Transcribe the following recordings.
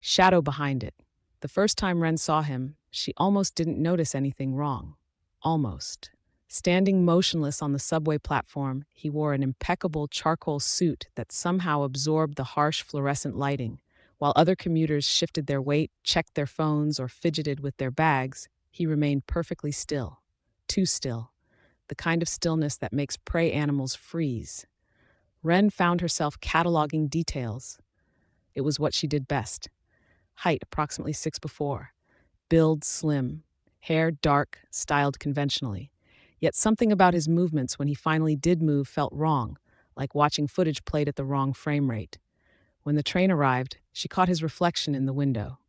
shadow behind it. The first time Wren saw him, she almost didn't notice anything wrong. Almost. Standing motionless on the subway platform, he wore an impeccable charcoal suit that somehow absorbed the harsh fluorescent lighting. While other commuters shifted their weight, checked their phones, or fidgeted with their bags, he remained perfectly still. Too still. The kind of stillness that makes prey animals freeze. Wren found herself cataloging details. It was what she did best. Height approximately 6'4", build slim, hair dark, styled conventionally. Yet something about his movements when he finally did move felt wrong, like watching footage played at the wrong frame rate. When the train arrived, she caught his reflection in the window.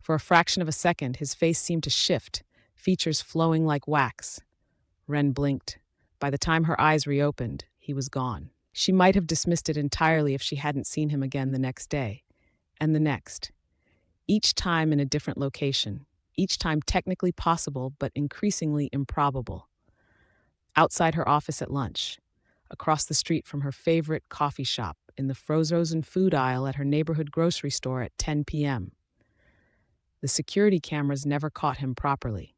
For a fraction of a second, his face seemed to shift, features flowing like wax. Wren blinked. By the time her eyes reopened, he was gone. She might have dismissed it entirely if she hadn't seen him again the next day, and the next. Each time in a different location, each time technically possible but increasingly improbable. Outside her office at lunch, across the street from her favorite coffee shop, in the frozen food aisle at her neighborhood grocery store at 10 p.m. The security cameras never caught him properly.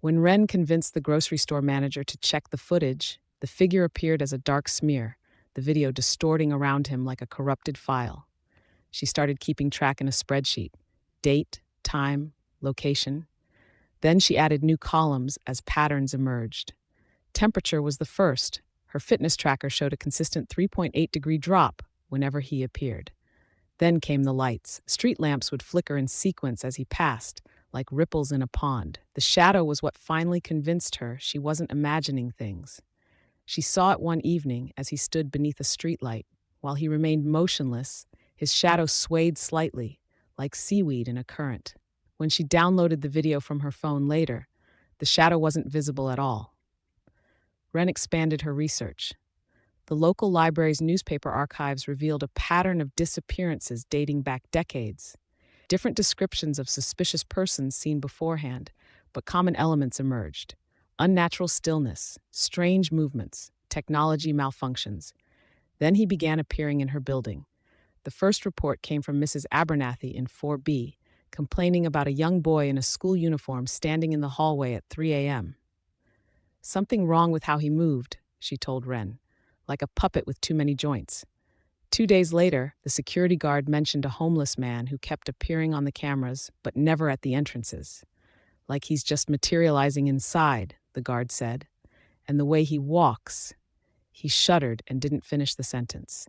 When Wren convinced the grocery store manager to check the footage, the figure appeared as a dark smear, the video distorting around him like a corrupted file. She started keeping track in a spreadsheet: date, time, location. Then she added new columns as patterns emerged. Temperature was the first. Her fitness tracker showed a consistent 3.8-degree drop whenever he appeared. Then came the lights. Street lamps would flicker in sequence as he passed, like ripples in a pond. The shadow was what finally convinced her she wasn't imagining things. She saw it one evening as he stood beneath a streetlight. While he remained motionless, his shadow swayed slightly, like seaweed in a current. When she downloaded the video from her phone later, the shadow wasn't visible at all. Wren expanded her research. The local library's newspaper archives revealed a pattern of disappearances dating back decades. Different descriptions of suspicious persons seen beforehand, but common elements emerged: unnatural stillness, strange movements, technology malfunctions. Then he began appearing in her building. The first report came from Mrs. Abernathy in 4B, complaining about a young boy in a school uniform standing in the hallway at 3 a.m. Something wrong with how he moved, she told Wren, like a puppet with too many joints. 2 days later, the security guard mentioned a homeless man who kept appearing on the cameras but never at the entrances. Like he's just materializing inside, the guard said. And the way he walks. He shuddered and didn't finish the sentence.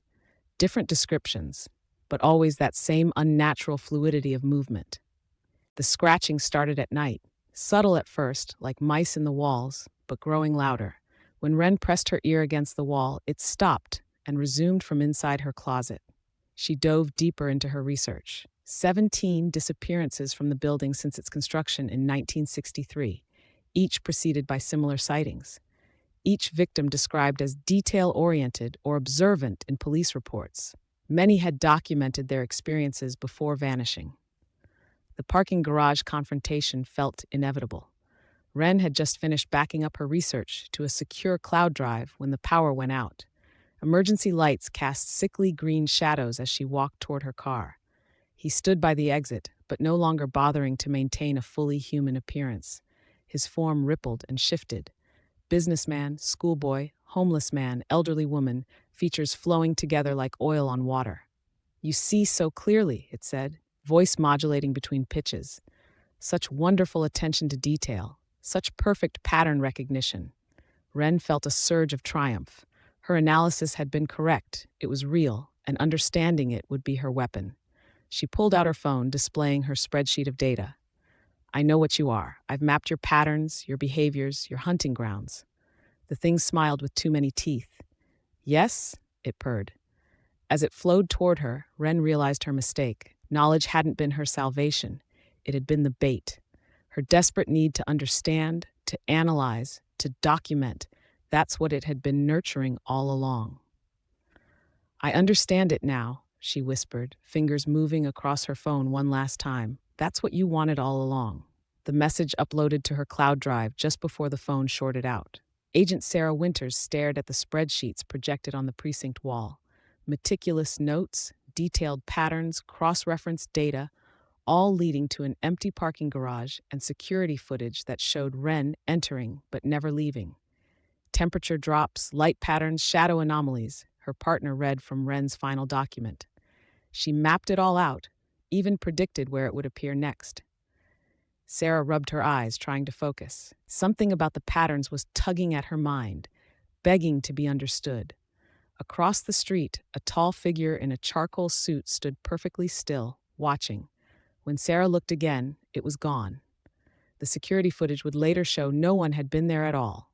Different descriptions, but always that same unnatural fluidity of movement. The scratching started at night, subtle at first, like mice in the walls, but growing louder. When Wren pressed her ear against the wall, it stopped and resumed from inside her closet. She dove deeper into her research. 17 disappearances from the building since its construction in 1963, each preceded by similar sightings. Each victim described as detail-oriented or observant in police reports. Many had documented their experiences before vanishing. The parking garage confrontation felt inevitable. Wren had just finished backing up her research to a secure cloud drive when the power went out. Emergency lights cast sickly green shadows as she walked toward her car. He stood by the exit, but no longer bothering to maintain a fully human appearance. His form rippled and shifted. Businessman, schoolboy, homeless man, elderly woman, features flowing together like oil on water. "You see so clearly," it said, voice modulating between pitches. Such wonderful attention to detail, such perfect pattern recognition. Wren felt a surge of triumph. Her analysis had been correct, it was real, and understanding it would be her weapon. She pulled out her phone, displaying her spreadsheet of data. "I know what you are. I've mapped your patterns, your behaviors, your hunting grounds." The thing smiled with too many teeth. "Yes?" it purred. As it flowed toward her, Wren realized her mistake. Knowledge hadn't been her salvation. It had been the bait. Her desperate need to understand, to analyze, to document. That's what it had been nurturing all along. "I understand it now," she whispered, fingers moving across her phone one last time. "That's what you wanted all along." The message uploaded to her cloud drive just before the phone shorted out. Agent Sarah Winters stared at the spreadsheets projected on the precinct wall. Meticulous notes, detailed patterns, cross-referenced data, all leading to an empty parking garage and security footage that showed Wren entering but never leaving. Temperature drops, light patterns, shadow anomalies, her partner read from Wren's final document. She mapped it all out, even predicted where it would appear next. Sarah rubbed her eyes, trying to focus. Something about the patterns was tugging at her mind, begging to be understood. Across the street, a tall figure in a charcoal suit stood perfectly still, watching. When Sarah looked again, it was gone. The security footage would later show no one had been there at all.